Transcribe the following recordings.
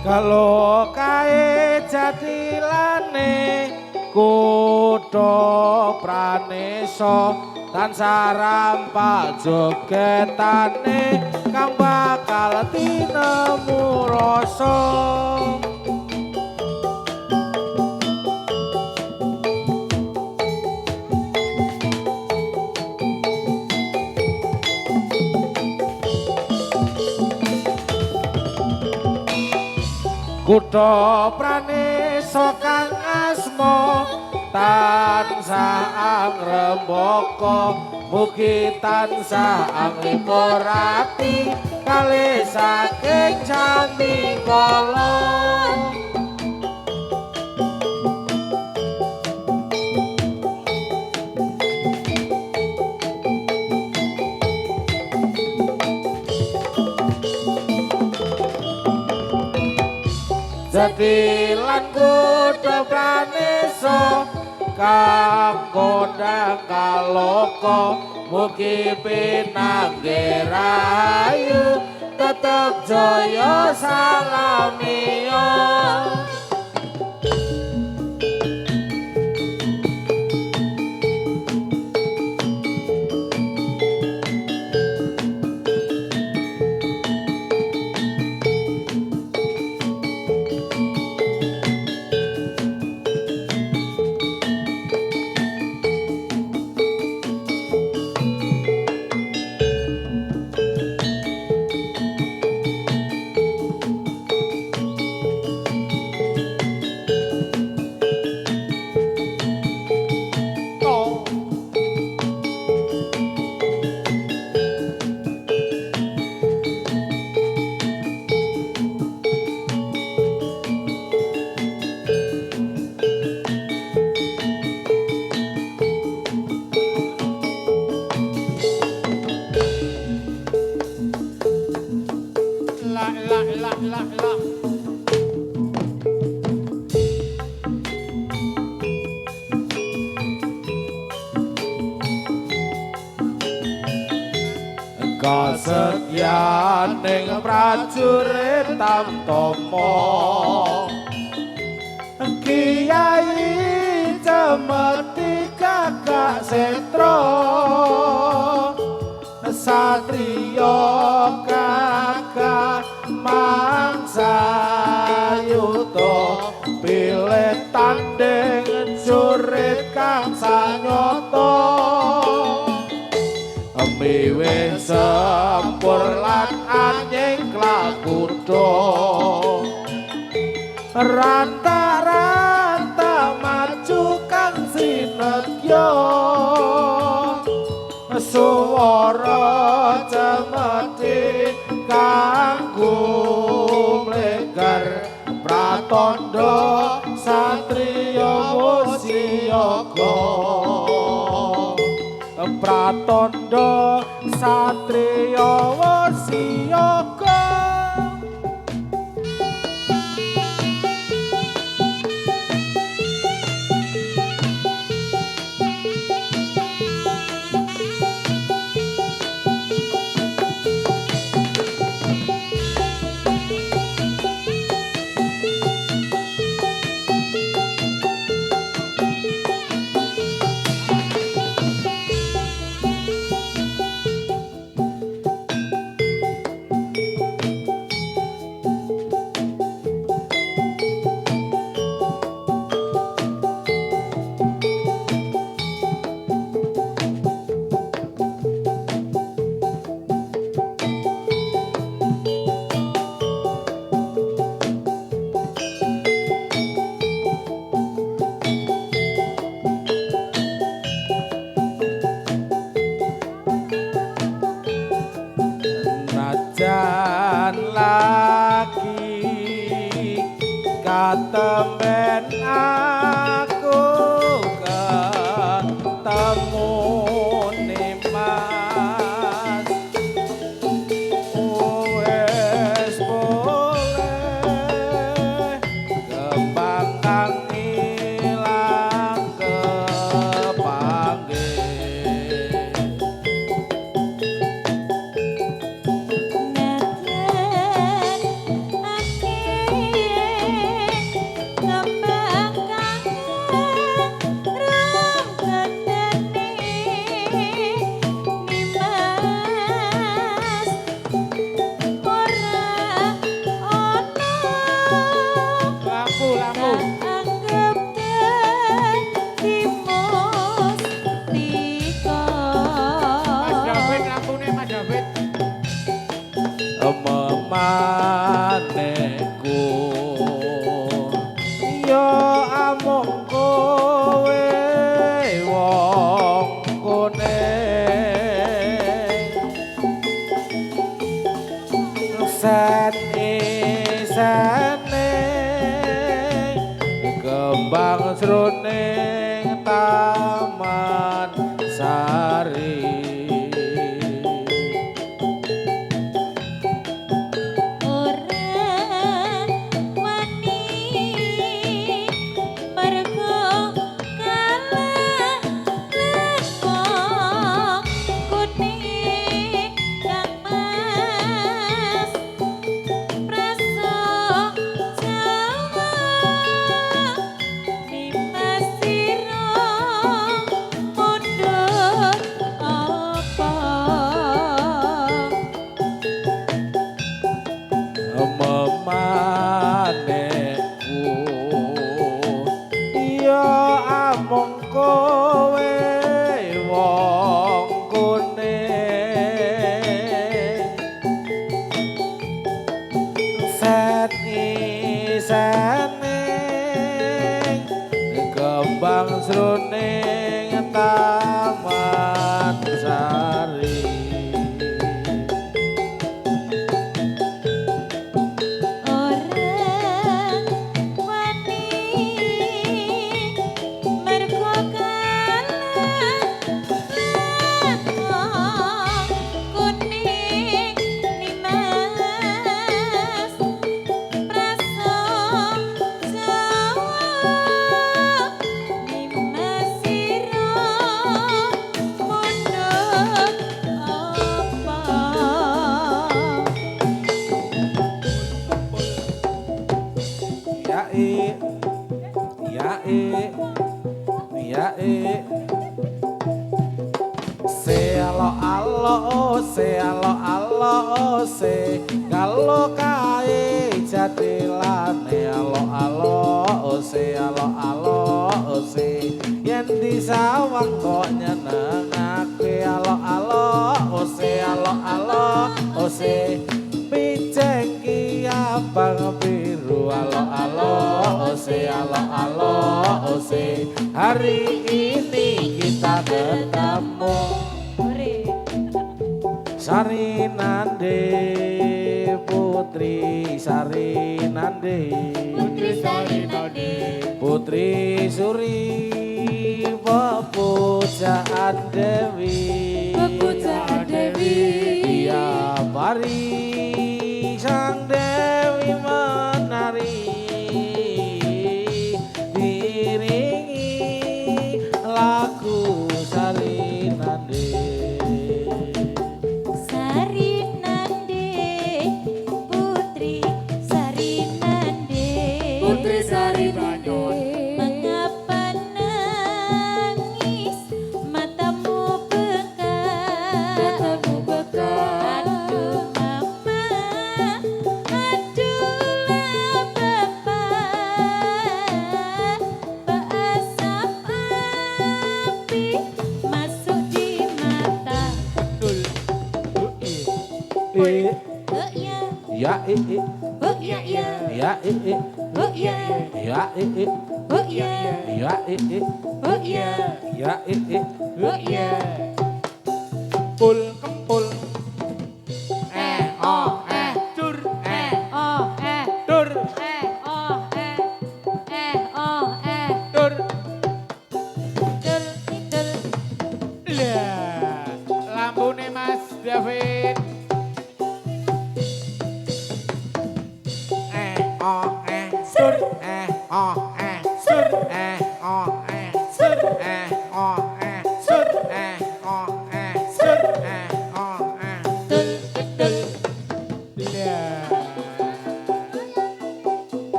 Kalau kae jadilane kutha pranesa tansah rampak jogetane kang bakal tinemu rasa. Kutha pranesa kang asma tansah angrembaka mugi tansah anglipurati kalih saking candi kala. Jadilan kutha pranesa kang kondang kaloka mugi pinanggih rahayu tetep jaya salamiya. Kasetyaning prajurit tamtama Kiai Cemeti Kakak Setra Satriya Kakak Mangsa Yuta pilih tanding jurit kang sanyata miwih sempur lan anjing klakudha ranta-ranta maju kang sinetya swara Cemeti kanggo mlegar pratandha satriya wasiyaga pratandha satriya wasiyaga. Najan lagi katemben aku ketemu Mas wes boleh kembang kang ilang kepanggih Neten memaneku yo amung kowe wong kuning sane kembang sruning taman sari kembang sruning taman sari orang wani mergo kalah kuning nimas praso Jawa nimas sira mundhut se alo se kalau kae jatilane alo se yen disawang kok nyenengake alo se piceng ki abang biru alo se hari ini kita ketemu Sarinande Putri Sarinande Putri Suri Pepujaan Dewi Dia pari sang Dewi menari diiringi lagu Sarinande mengapa nangis matamu bekas aduh mama aduh bapak beasap api masuk di mata ya Kempul kempul dur dur dur lah lambune Mas David sur sur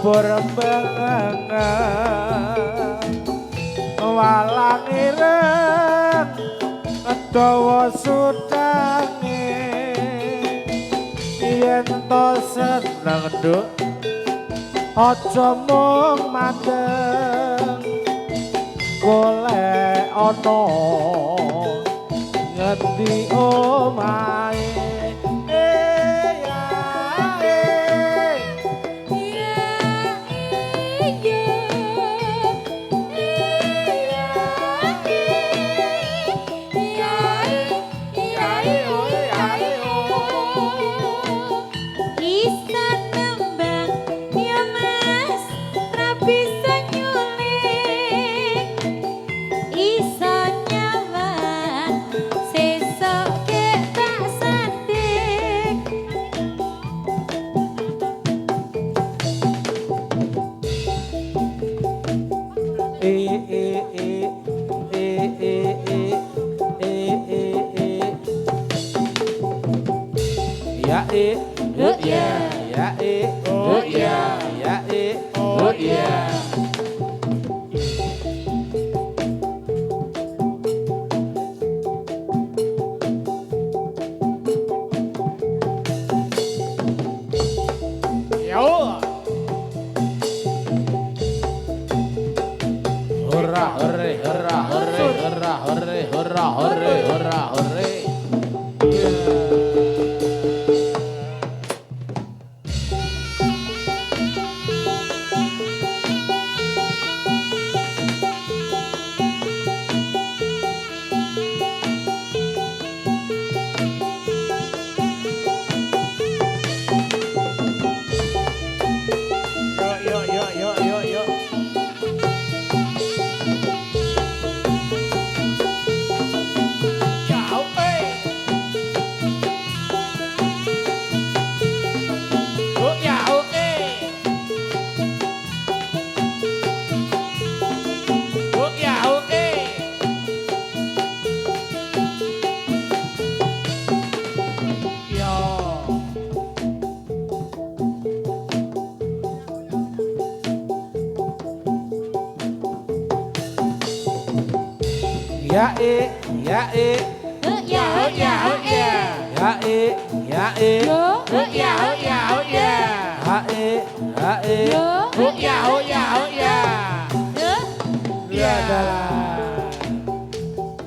berembang walang ireng dawa sudange yen to seneng nduk aja mung mandeng golek ana ngendi omahe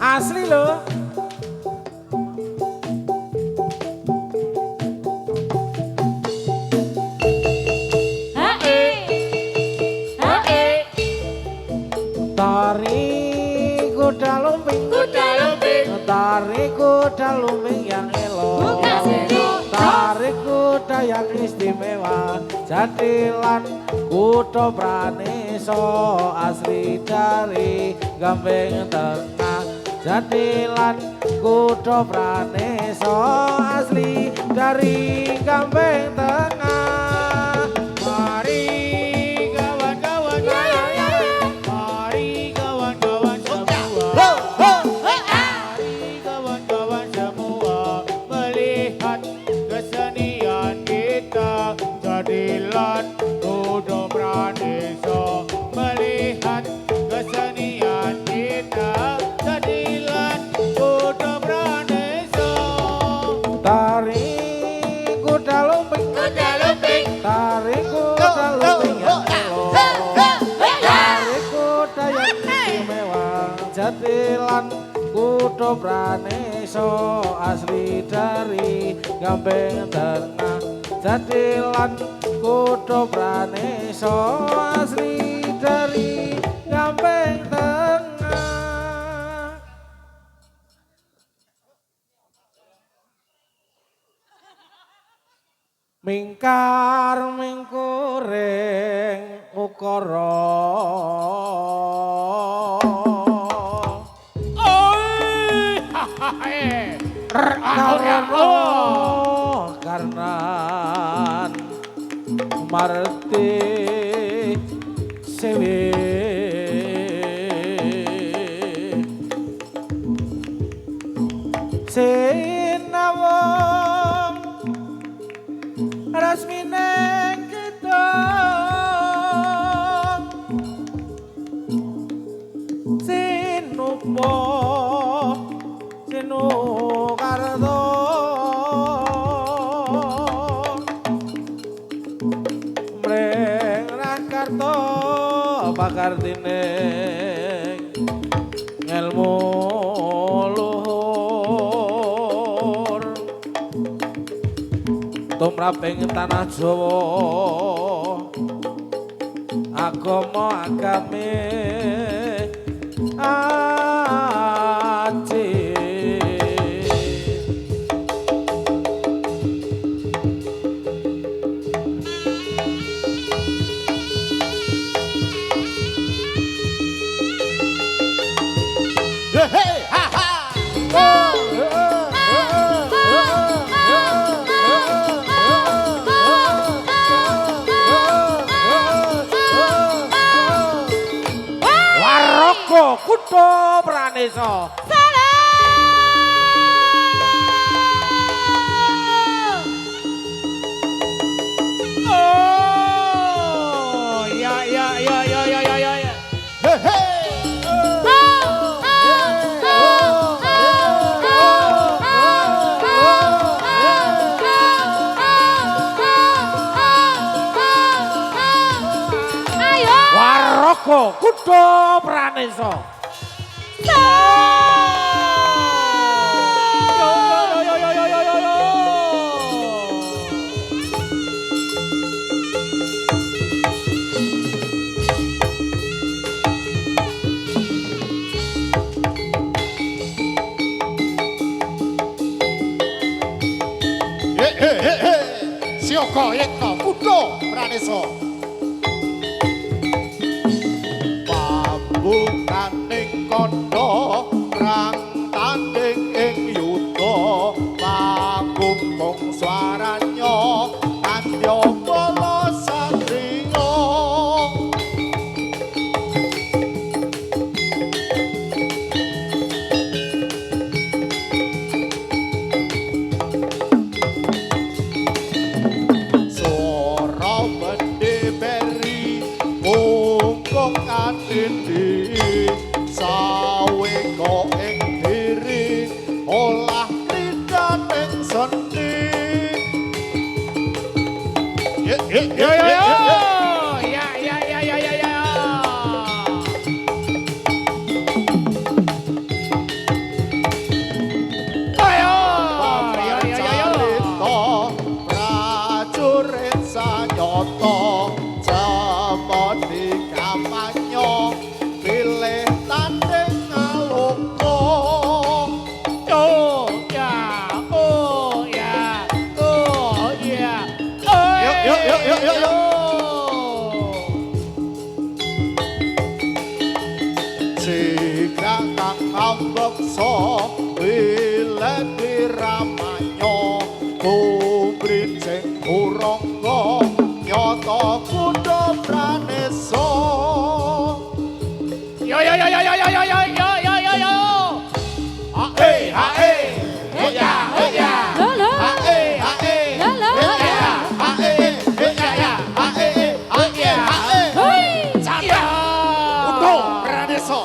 Asli loh. Tari kuda lumping, tari kuda lumping yang elok, tari kuda yang istimewa, jadilan kuda Praneso asli dari Gampeng Tengah, jadilan kuda Praneso asli dari Gampeng Tengah. Mari kawan-kawan, mari kawan-kawan semua, mari kawan-kawan semua melihat kesenian kita, jadilan kuda Praneso, melihat kesenian kita, jadilan kuda Praneso. Tari kuda lumping, tari kuda lumping yang elok, tari kuda yang istimewa, jadilan kuda Praneso asli dari Gampeng Tengah, jadilan kuda Praneso asli dari Gampeng Tengah. Mingkar mingkuring ukara, karena marti sewe sinawang rasmine kita pakartine ngelmu luhur tumraping tanah Jawa agama agame aji Waraka Kutha Pranesa. Oh, ya. Hey, hey. Waraka Kutha Pranesa. Sioko yekno Kutha Pranesa. Pambukaning kandha prang tanding ing yuda pangumpung swaranya kandya bala satriya. Atindi sawe kok ing diri olah kridaning sendi. Ya. Prajurit sanyata jemoni kampanye pilih tanding ngaloko. Yuk. Jika kang ngambeksa pilih diramanya kumbrincing urangga nyata Kutha Pranesa. Yo. Hae. Hoya. Lolo. Hae. Lolo. Hui. Canda Kutha Pranesa.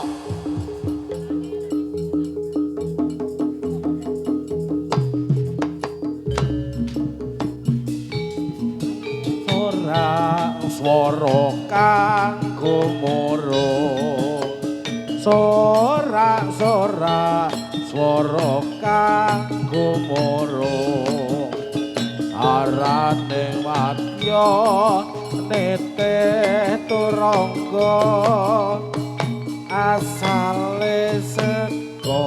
Ora swara kang gumurung sorak swara kang gumurung arane wadya neteh turangga asale saka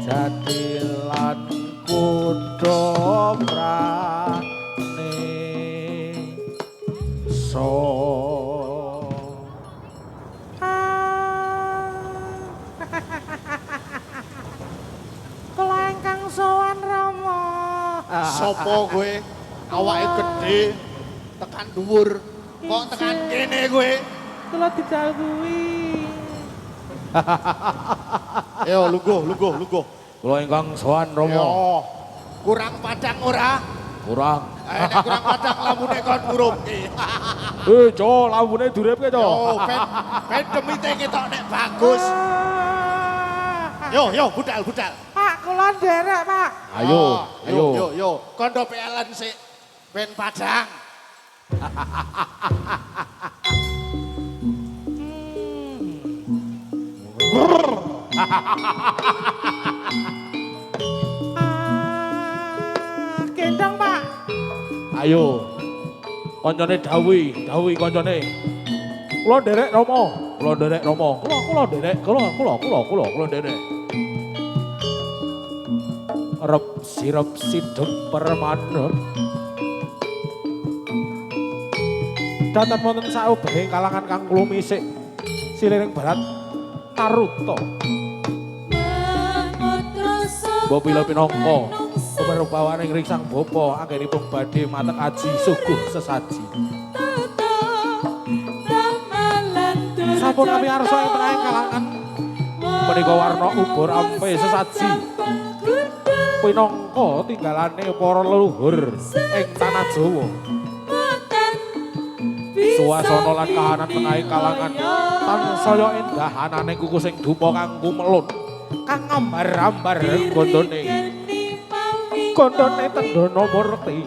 Jatilan Kutha Pranesa. Kula ingkang sowan Rama. Sopo kowe? Awake gedhe tekan dhuwur. Kok tekan kene kowe? Kula didhawuhi. Yo lungguh. Kula ingkang sowan Rama. Yo. Kurang padang ora? Kurang. Nek kurang padang lambune kon ngurupke. Jo, lambune duripke, Jo. Yo, ben demite ketok nek bagus. Yo, budal. Pak, kula nderek, Pak. Yo. Kondo PLN sik ben padang. Gendong, Pak. Ayo. Koncone dawuhi koncone. Kula nderek Rama. Kula nderek Rama. Kula nderek. Rep sirep sidep permanem. Datan wonten saubenging kalangan kang kula misik siliring barat Naruto. Mbok pila pinangka perupawaning ringsang bapa anggenipun badhe mateng aji suguh sesaji. Sampun kami arsa ing tengahing kalangan Menika warna ubur ampe sesaji. pinangka tinggalane para leluhur ing tanah Jawa. Suasana lan kahanan tengahing kalangan tansaya endah anane kukusing dupa kang kumelun kang ambar-ambar gondone. Gondone Tendana Murti.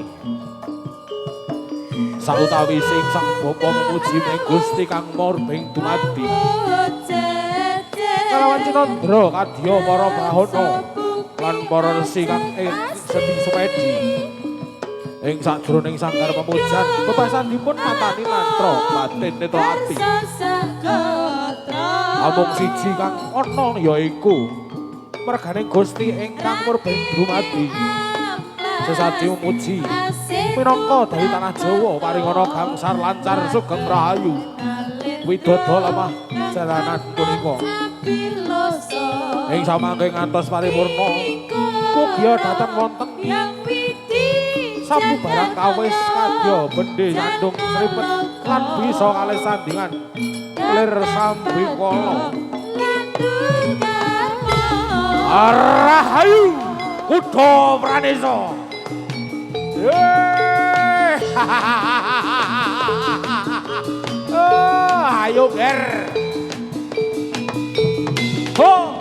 Sautawise sang bapa memuji ing Gusti kang morbing dumadi. Kalawan Cinandra kadya para brahana Lan para resi kang sedhi sepedi. Ing sajroning sanggar pemujan bebasanipun matani mantra batin netra ati. amung siji kang ana yaiku mergane Gusti ingkang murbing dumadi. Sesaji memuji minangka dari tanah Jawa paringana gangsar lancar sugeng rahayu. Widodo lemah jalanan punika. Ing samangke ngantos paripurna mugia dhateng wonten sabu barang kawis kadya bendhe nyandung sripet lan bisa kalih sandingan lir sambikala. Rahayu Kuda Pranesa. Ayo ger. Ho.